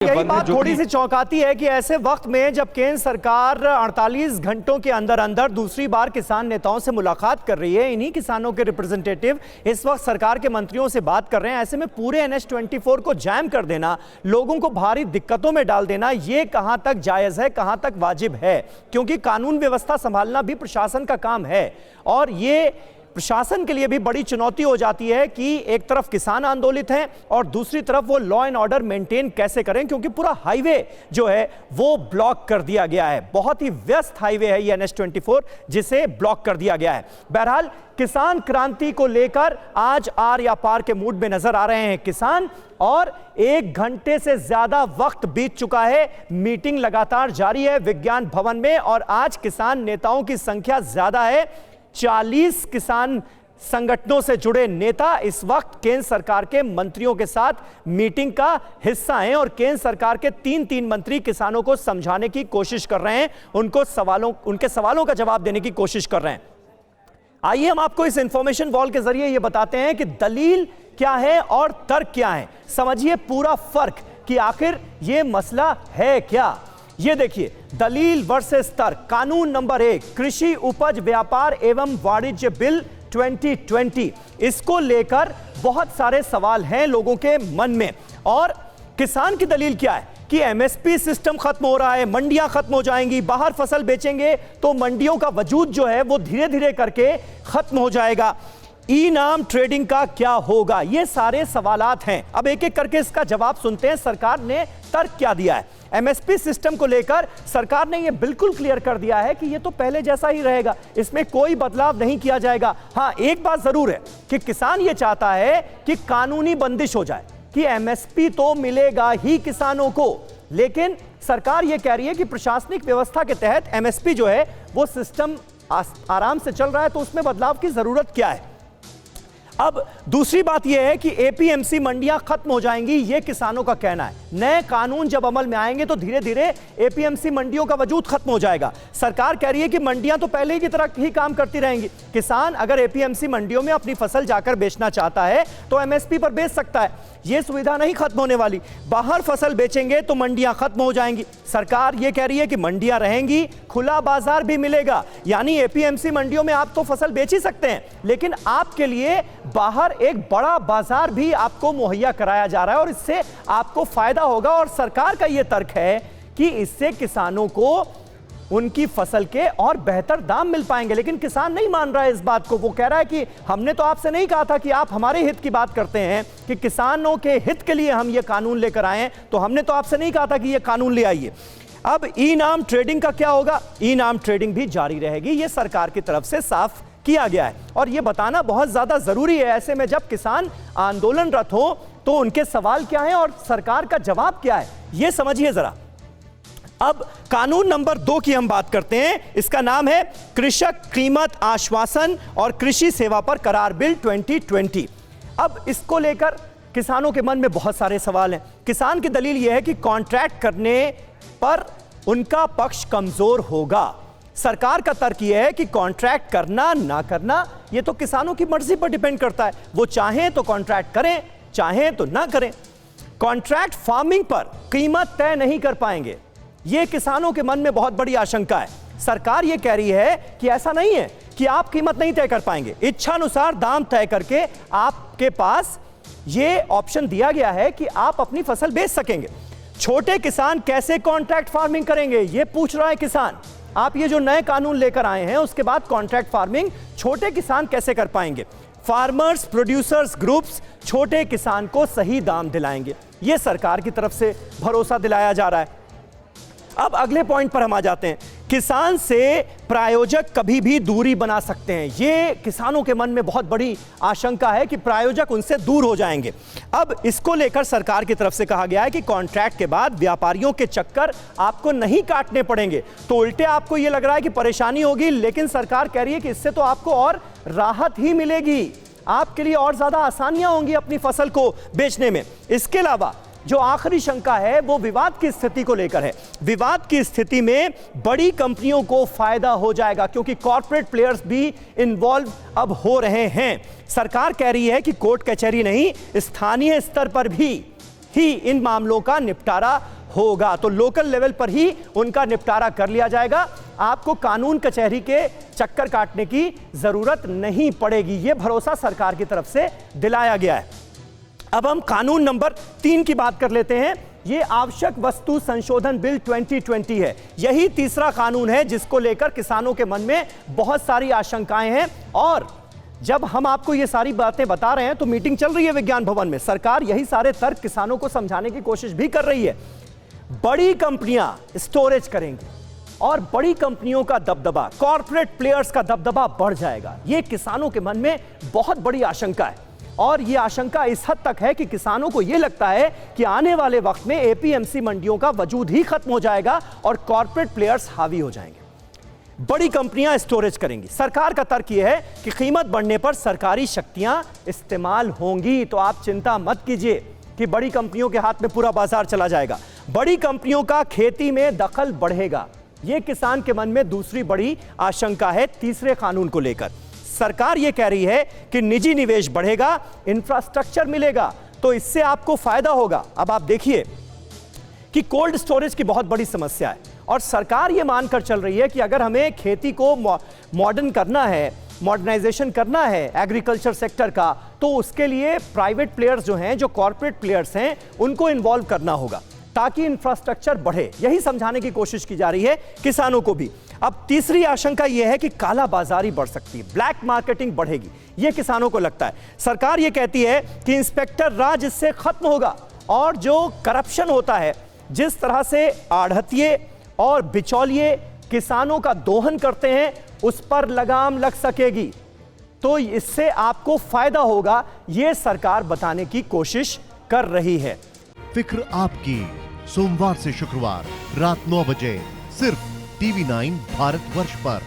यही बात थोड़ी सी चौंकाती है कि ऐसे वक्त में जब केंद्र सरकार 48 घंटों के अंदर अंदर दूसरी बार किसान नेताओं से मुलाकात कर रही है, इन्हीं किसानों के रिप्रेजेंटेटिव इस वक्त सरकार के मंत्रियों से बात कर रहे हैं। ऐसे में पूरे NH-24 को जैम कर देना, लोगों को भारी दिक्कतों में डाल देना, ये कहां तक जायज है, कहां तक वाजिब है? क्योंकि कानून व्यवस्था संभालना भी प्रशासन का काम है और ये प्रशासन के लिए भी बड़ी चुनौती हो जाती है कि एक तरफ किसान आंदोलित हैं और दूसरी तरफ वो लॉ एंड ऑर्डर मेंटेन कैसे करें, क्योंकि पूरा हाईवे जो है वो ब्लॉक कर दिया गया है। बहुत ही व्यस्त हाईवे है ये NH-24 जिसे ब्लॉक कर दिया गया है। बहरहाल किसान क्रांति को लेकर आज आर या पार के मूड में नजर आ रहे हैं किसान और 1 घंटे से ज्यादा वक्त बीत चुका है। मीटिंग लगातार जारी है विज्ञान भवन में और आज किसान नेताओं की संख्या ज्यादा है। 40 किसान संगठनों से जुड़े नेता इस वक्त केंद्र सरकार के मंत्रियों के साथ मीटिंग का हिस्सा हैं और केंद्र सरकार के 3 मंत्री किसानों को समझाने की कोशिश कर रहे हैं, उनके सवालों का जवाब देने की कोशिश कर रहे हैं। आइए हम आपको इस इंफॉर्मेशन वॉल के जरिए यह बताते हैं कि दलील क्या है और तर्क क्या है। समझिए पूरा फर्क कि आखिर यह मसला है क्या। ये देखिए, दलील वर्सेस तर्क। कानून नंबर 1, कृषि उपज व्यापार एवं वाणिज्य बिल 2020, इसको लेकर बहुत सारे सवाल हैं लोगों के मन में। और किसान की दलील क्या है कि MSP सिस्टम खत्म हो रहा है, मंडियां खत्म हो जाएंगी, बाहर फसल बेचेंगे तो मंडियों का वजूद जो है वो धीरे धीरे करके खत्म हो जाएगा। ई-नाम ट्रेडिंग का क्या होगा? ये सारे सवालात हैं। अब एक एक करके इसका जवाब सुनते हैं। सरकार ने तर्क क्या दिया है? MSP सिस्टम को लेकर सरकार ने यह बिल्कुल क्लियर कर दिया है कि यह तो पहले जैसा ही रहेगा, इसमें कोई बदलाव नहीं किया जाएगा। हां, एक बात जरूर है कि किसान यह चाहता है कि कानूनी बंदिश हो जाए कि MSP तो मिलेगा ही किसानों को, लेकिन सरकार यह कह रही है कि प्रशासनिक व्यवस्था के तहत MSP जो है वो सिस्टम आराम से चल रहा है, तो उसमें बदलाव की जरूरत क्या है? अब दूसरी बात यह है कि APMC मंडियां खत्म हो जाएंगी, यह किसानों का कहना है। नए कानून जब अमल में आएंगे तो धीरे धीरे APMC मंडियों का वजूद खत्म हो जाएगा। सरकार कह रही है कि मंडियां तो पहले की तरह ही काम करती रहेंगी। किसान अगर APMC मंडियों में अपनी फसल जाकर बेचना चाहता है तो MSP पर बेच सकता है, यह सुविधा नहीं खत्म होने वाली। बाहर फसल बेचेंगे तो मंडियां खत्म हो जाएंगी। सरकार यह कह रही है कि मंडियां रहेंगी, खुला बाजार भी मिलेगा, यानी APMC मंडियों में आप तो फसल बेच ही सकते हैं, लेकिन आपके लिए बाहर एक बड़ा बाजार भी आपको मुहैया कराया जा रहा है और इससे आपको फायदा होगा। और सरकार का यह तर्क है कि इससे किसानों को उनकी फसल के और बेहतर दाम मिल पाएंगे, लेकिन किसान नहीं मान रहा है इस बात को। वो कह रहा है कि हमने तो आपसे नहीं कहा था कि आप हमारे हित की बात करते हैं, कि किसानों के हित के लिए हम ये कानून लेकर आए हैं, तो हमने तो आपसे नहीं कहा था कि ये कानून ले आइए। अब ई-नाम ट्रेडिंग का क्या होगा? ई-नाम ट्रेडिंग भी जारी रहेगी, ये सरकार की तरफ से साफ किया गया है और यह बताना बहुत ज्यादा जरूरी है। ऐसे में जब किसान आंदोलनरत हो तो उनके सवाल क्या हैं और सरकार का जवाब क्या है, यह समझिए जरा। अब कानून नंबर 2 की हम बात करते हैं। इसका नाम है कृषक कीमत आश्वासन और कृषि सेवा पर करार बिल 2020। अब इसको लेकर किसानों के मन में बहुत सारे सवाल हैं। किसान की दलील यह है कि कॉन्ट्रैक्ट करने पर उनका पक्ष कमजोर होगा। सरकार का तर्क यह है कि कॉन्ट्रैक्ट करना ना करना यह तो किसानों की मर्जी पर डिपेंड करता है, वो चाहें तो कॉन्ट्रैक्ट करें, चाहें तो ना करें। कॉन्ट्रैक्ट फार्मिंग पर कीमत तय नहीं कर पाएंगे, यह किसानों के मन में बहुत बड़ी आशंका है। सरकार यह कह रही है कि ऐसा नहीं है कि आप कीमत नहीं तय कर पाएंगे, इच्छानुसार दाम तय करके आपके पास यह ऑप्शन दिया गया है कि आप अपनी फसल बेच सकेंगे। छोटे किसान कैसे कॉन्ट्रैक्ट फार्मिंग करेंगे, यह पूछ रहा है किसान। आप ये जो नए कानून लेकर आए हैं उसके बाद कॉन्ट्रैक्ट फार्मिंग छोटे किसान कैसे कर पाएंगे? फार्मर्स प्रोड्यूसर्स ग्रुप्स छोटे किसान को सही दाम दिलाएंगे, यह सरकार की तरफ से भरोसा दिलाया जा रहा है। अब अगले पॉइंट पर हम आ जाते हैं। किसान से प्रायोजक कभी भी दूरी बना सकते हैं, यह किसानों के मन में बहुत बड़ी आशंका है कि प्रायोजक उनसे दूर हो जाएंगे। अब इसको लेकर सरकार की तरफ से कहा गया है कि कॉन्ट्रैक्ट के बाद व्यापारियों के चक्कर आपको नहीं काटने पड़ेंगे, तो उल्टे आपको यह लग रहा है कि परेशानी होगी, लेकिन सरकार कह रही है कि इससे तो आपको और राहत ही मिलेगी, आपके लिए और ज्यादा आसानियां होंगी अपनी फसल को बेचने में। इसके अलावा जो आखिरी शंका है वो विवाद की स्थिति को लेकर है। विवाद की स्थिति में बड़ी कंपनियों को फायदा हो जाएगा क्योंकि कॉर्पोरेट प्लेयर्स भी इन्वॉल्व अब हो रहे हैं। सरकार कह रही है कि कोर्ट कचहरी नहीं, स्थानीय स्तर पर भी ही इन मामलों का निपटारा होगा। तो लोकल लेवल पर ही उनका निपटारा कर लिया जाएगा। आपको कानून कचहरी के चक्कर काटने की जरूरत नहीं पड़ेगी। यह भरोसा सरकार की तरफ से दिलाया गया है। अब हम कानून नंबर 3 की बात कर लेते हैं। यह आवश्यक वस्तु संशोधन बिल 2020 है। यही तीसरा कानून है जिसको लेकर किसानों के मन में बहुत सारी आशंकाएं हैं। और जब हम आपको ये सारी बातें बता रहे हैं तो मीटिंग चल रही है विज्ञान भवन में। सरकार यही सारे तर्क किसानों को समझाने की कोशिश भी कर रही है। बड़ी कंपनियां स्टोरेज करेंगी और बड़ी कंपनियों का दबदबा, कॉर्पोरेट प्लेयर्स का दबदबा बढ़ जाएगा। यह किसानों के मन में बहुत बड़ी आशंका है। और यह आशंका इस हद तक है कि किसानों को यह लगता है कि आने वाले वक्त में एपीएमसी मंडियों का वजूद ही खत्म हो जाएगा और कॉर्पोरेट प्लेयर्स हावी हो जाएंगे। बड़ी कंपनियां स्टोरेज करेंगी। सरकार का तर्क यह है कि कीमत बढ़ने पर सरकारी शक्तियां इस्तेमाल होंगी। तो आप चिंता मत कीजिए कि बड़ी कंपनियों के हाथ में पूरा बाजार चला जाएगा। बड़ी कंपनियों का खेती में दखल बढ़ेगा। यह किसान के मन में दूसरी बड़ी आशंका है तीसरे कानून को लेकर। सरकार यह कह रही है कि निजी निवेश बढ़ेगा, इंफ्रास्ट्रक्चर मिलेगा, तो इससे आपको फायदा होगा। अब आप देखिए कि कोल्ड स्टोरेज की बहुत बड़ी समस्या है और सरकार यह मानकर चल रही है कि अगर हमें खेती को मॉडर्न करना है, मॉडर्नाइजेशन करना है एग्रीकल्चर सेक्टर का, तो उसके लिए प्राइवेट प्लेयर्स जो हैं, जो कॉर्पोरेट प्लेयर्स हैं, उनको इन्वॉल्व करना होगा ताकि इंफ्रास्ट्रक्चर बढ़े। यही समझाने की कोशिश की जा रही है किसानों को भी। अब तीसरी आशंका यह है कि काला बाजारी बढ़ सकती है, ब्लैक मार्केटिंग बढ़ेगी। यह किसानों को लगता है। सरकार यह कहती है कि इंस्पेक्टर राज इससे खत्म होगा और जो करप्शन होता है, जिस तरह से आढ़तिये और बिचौलिए किसानों का दोहन करते हैं, उस पर लगाम लग सकेगी। तो इससे आपको फायदा होगा, यह सरकार बताने की कोशिश कर रही है। फिक्र आपकी, सोमवार से शुक्रवार रात 9 बजे सिर्फ TV9 भारतवर्ष पर।